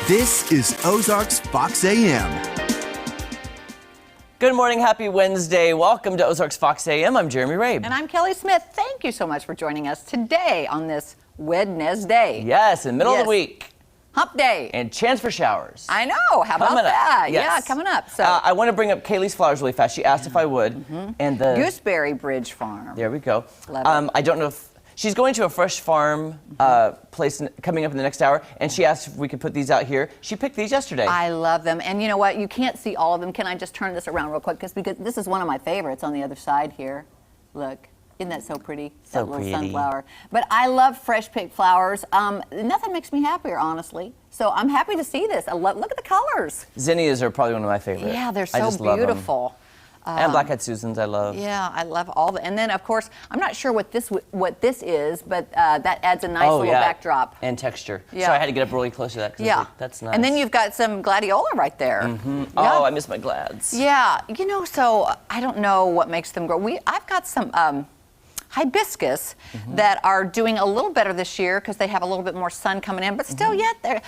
This is Ozarks Fox AM. Good morning, happy Wednesday. Welcome to Ozarks Fox AM. I'm Jeremy Rabe. And I'm Kelly Smith. Thank you so much for joining us today on this Wednesday. Yes, in the middle of the week. Hump day. And chance for showers. I know. How about that? Yes. Yeah, coming up. So I want to bring up Kaylee's flowers really fast. She asked if I would. And the Gooseberry Bridge Farm. There we go. Love it. I don't know if she's going to a fresh farm place coming up in the next hour, and she asked if we could put these out here. She picked these yesterday. I love them. And you know what? You can't see all of them. Can I just turn this around real quick? Because this is one of my favorites on the other side here. Look. Isn't that so pretty? So that little pretty. Sunflower. But I love fresh picked flowers. Nothing makes me happier, honestly. So I'm happy to see this. Look at the colors. Zinnias are probably one of my favorites. Yeah, they're I so just love 'em. beautiful. And black-eyed Susans, I love. Yeah, I love all the. And then, of course, I'm not sure what this is, but that adds a nice little backdrop. And texture. Yeah. So I had to get up really close to that. Yeah. That's nice. And then you've got some gladiola right there. Yeah. Oh, I miss my glads. Yeah, you know, so I don't know what makes them grow. I've got some hibiscus that are doing a little better this year because they have a little bit more sun coming in, but still yet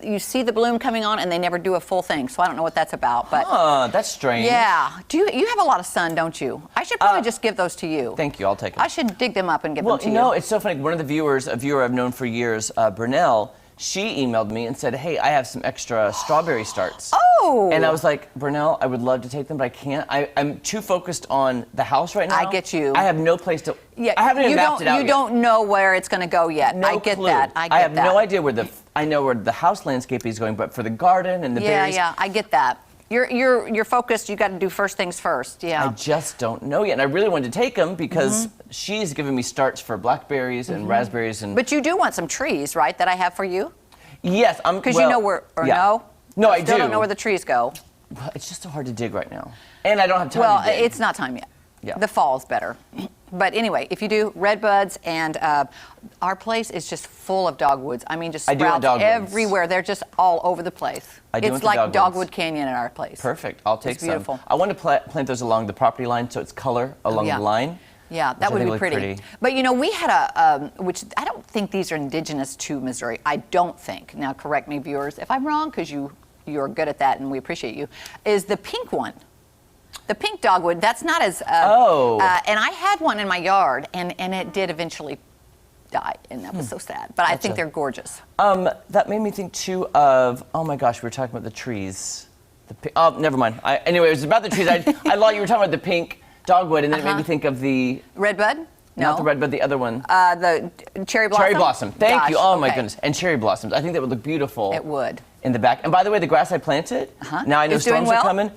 you see the bloom coming on and they never do a full thing. So I don't know what that's about. But that's strange. yeah, you have a lot of sun, don't you? I should probably just give those to you. Thank you, I'll take them. I should dig them up and give Well, them to you you. know, it's so funny. One of the viewers, a viewer I've known for years, Brunelle, she emailed me and said, hey, I have some extra strawberry starts. Oh! And I was like, Brunelle, I would love to take them, but I can't. I'm too focused on the house right now. I get you. I have no place to. Yeah, I haven't even mapped it out You yet. don't know where it's going to go yet. No I get clue. that. I have no idea where I know where the house landscape is going, but for the garden and the berries. Yeah, I get that. You're focused. You got to do first things first. Yeah. I just don't know yet. And I really wanted to take them because she's giving me starts for blackberries and raspberries and. But you do want some trees, right? That I have for you. Yes, Because you know where, or no? No, I still do. don't know where the trees go. It's just so hard to dig right now. And I don't have time Well, to dig. it's not time yet. Yeah. The fall's better. But anyway, if you do red buds, and our place is just full of dogwoods. I mean, just I do want sprouts dogwoods. everywhere. They're just all over the place. I do It's want the like dogwoods. Dogwood Canyon in our place. Perfect. I'll take It's beautiful. some. I want to plant those along the property line so it's color along yeah. the line. Yeah, that which I would think be look pretty. But you know, we had which I don't think these are indigenous to Missouri. I don't think. Now, correct me, viewers, if I'm wrong, because you're good at that and we appreciate you. Is the pink one? The pink dogwood. That's not as. And I had one in my yard, and it did eventually die, and that was so sad. But I think they're gorgeous. That made me think too of. Oh my gosh, we were talking about the trees. Oh, never mind. Anyway, it was about the trees. I thought you were talking about the pink dogwood, and then it made me think of the. Redbud? No. Not the redbud, the other one. The cherry blossom? Cherry blossom. Thank you. Gosh, Oh my okay. goodness. And cherry blossoms. I think that would look beautiful. It would. In the back. And by the way, the grass I planted, now I know It's doing storms well? are coming.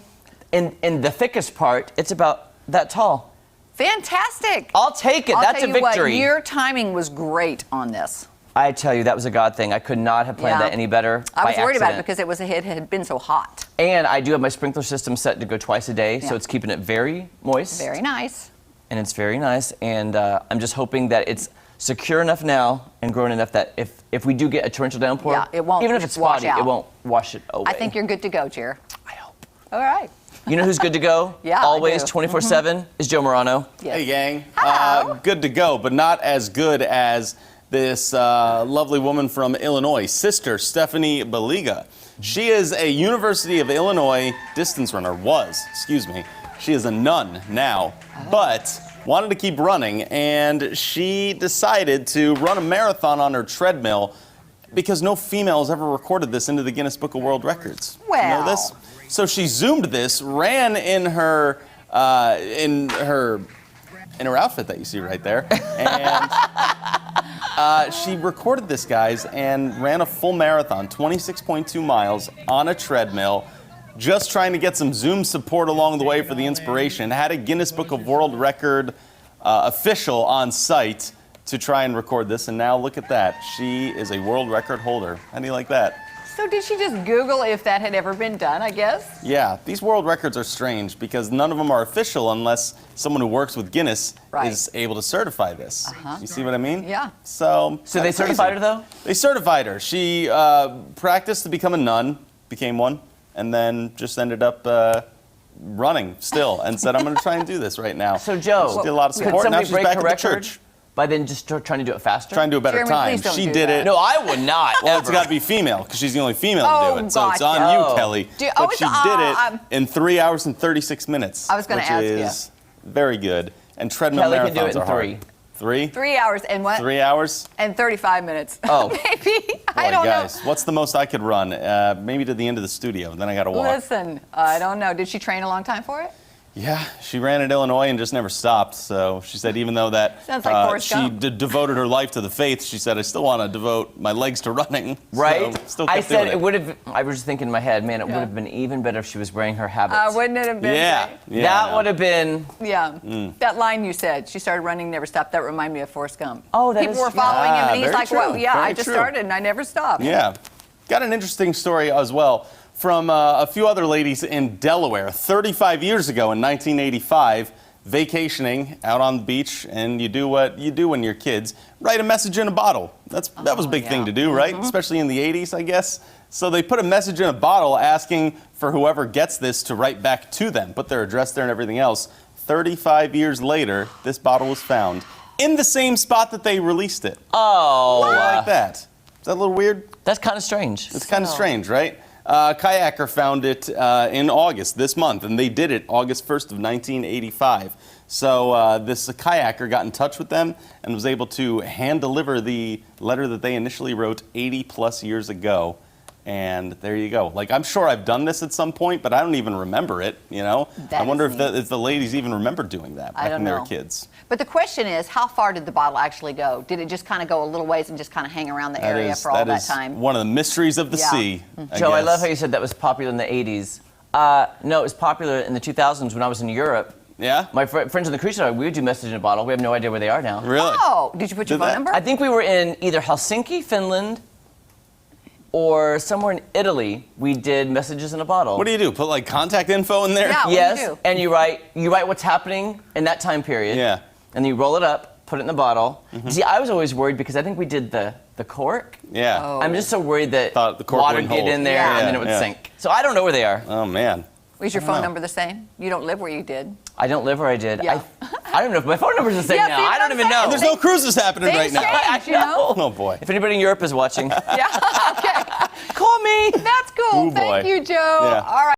In the thickest part, it's about that tall. Fantastic. I'll take it. I'll That's tell a you victory. What, your timing was great on this. I tell you, that was a God thing. I could not have planned Yeah. that any better. I was by worried about it accident. because it had been so hot. And I do have my sprinkler system set to go twice a day, so Yeah. it's keeping it very moist. Very nice. And it's very nice. And I'm just hoping that it's secure enough now and grown enough that if we do get a torrential downpour, Yeah, it won't even if it's wash spotty, out. it won't wash it away. I think you're good to go, Jer. I hope. All right. You know who's good to go? Yeah, I always, do. 24/7 is Joe Morano. Yes. Hey, gang. Hello. Good to go, but not as good as this lovely woman from Illinois, Sister Stephanie Baliga. She is a University of Illinois distance runner, excuse me. She is a nun now, but wanted to keep running, and she decided to run a marathon on her treadmill because no female has ever recorded this into the Guinness Book of World Records. You know Well. this? So she zoomed this, ran in her outfit that you see right there, and she recorded this, guys, and ran a full marathon, 26.2 miles on a treadmill, just trying to get some Zoom support along the way for the inspiration. Had a Guinness Book of World Record official on site to try and record this, and now look at that. She is a world record holder. How do you like that? So did she just Google if that had ever been done, I guess? Yeah, these world records are strange because none of them are official unless someone who works with Guinness Right. is able to certify this. You see what I mean? Yeah. So they that's certified crazy. her, though? They certified her. She practiced to become a nun, became one, and then just ended up running still and said, I'm going to try and do this right now. So, Joe, She did a lot of could support. Now somebody she's break back her at the record? church. by then just trying to do it faster? Trying to do a better Jeremy, time. please don't She do did that. it. No, I would not. Well, it's ever. got to be female because she's the only female to Oh, do it. So it's gotcha. on you, Oh. Kelly. Do- but oh, she it's- did it in 3 hours and 36 minutes. I was gonna which ask you. is very good. And treadmill Kelly marathons can do it in are hard. 3. 3? 3 hours and what? 3 hours? And 35 minutes. Oh. Maybe. I Boy, don't guys, know. what's the most I could run? Maybe to the end of the studio. Then I got to walk. Listen, I don't know. Did she train a long time for it? Yeah, she ran at Illinois and just never stopped. So she said even though that Sounds like Forrest she Gump. devoted her life to the faith, she said, I still want to devote my legs to running. Right? So still I kept said doing it would have. I was just thinking in my head, man, it would have been even better if she was wearing her habits. Wouldn't it have been? Yeah. great? Yeah, that no. would have been. Yeah. That line you said, she started running, never stopped. That reminded me of Forrest Gump. Oh, that People is were true. following him, and he's very like, true. "Well, yeah, Very I just true. started and I never stopped." Yeah. Got an interesting story as well from a few other ladies in Delaware. 35 years ago in 1985, vacationing out on the beach, and you do what you do when you're kids, write a message in a bottle. That was a big thing to do, right? Especially in the 80s, I guess. So they put a message in a bottle asking for whoever gets this to write back to them, put their address there and everything else. 35 years later, this bottle was found in the same spot that they released it. Oh, Like that. Is that a little weird? that's kind of strange. It's kind of strange, right? Kayaker found it in August, this month, and they did it August 1st of 1985. So this kayaker got in touch with them and was able to hand deliver the letter that they initially wrote 80 plus years ago. And there you go. Like, I'm sure I've done this at some point, but I don't even remember it, you know? That I wonder is if the ladies even remember doing that I back don't when they know. were kids. But the question is, how far did the bottle actually go? Did it just kind of go a little ways and just kind of hang around the area for all that is time? one of the mysteries of the Yeah. sea. Joe, I guess. love how you said that was popular in the 80s. No, it was popular in the 2000s when I was in Europe. Yeah? My friends on the cruise ship, we would do message in a bottle. We have no idea where they are now. Really? Oh, did you put your Did phone that- number? I think we were in either Helsinki, Finland, or somewhere in Italy. We did messages in a bottle. What do you do? Put like contact info in there? Yeah. What do you Yes, do? and you write what's happening in that time period. Yeah. And then you roll it up, put it in the bottle. See, I was always worried because I think we did the cork. Yeah. Oh. I'm just so worried that Thought the cork water wouldn't get hold. in there Yeah. and then it would Yeah. sink. So I don't know where they are. Oh, man. Was your I don't phone know. number the same? You don't live where you did. I don't live where I did. Yeah. I don't know if my phone number's the same Yeah, now. see what I don't I'm even saying? know. There's no cruises happening right Things now. change, you know? Oh, boy. If anybody in Europe is watching, Yeah. Okay. call me. That's cool. Ooh, Thank boy. you, Joe. Yeah. All right.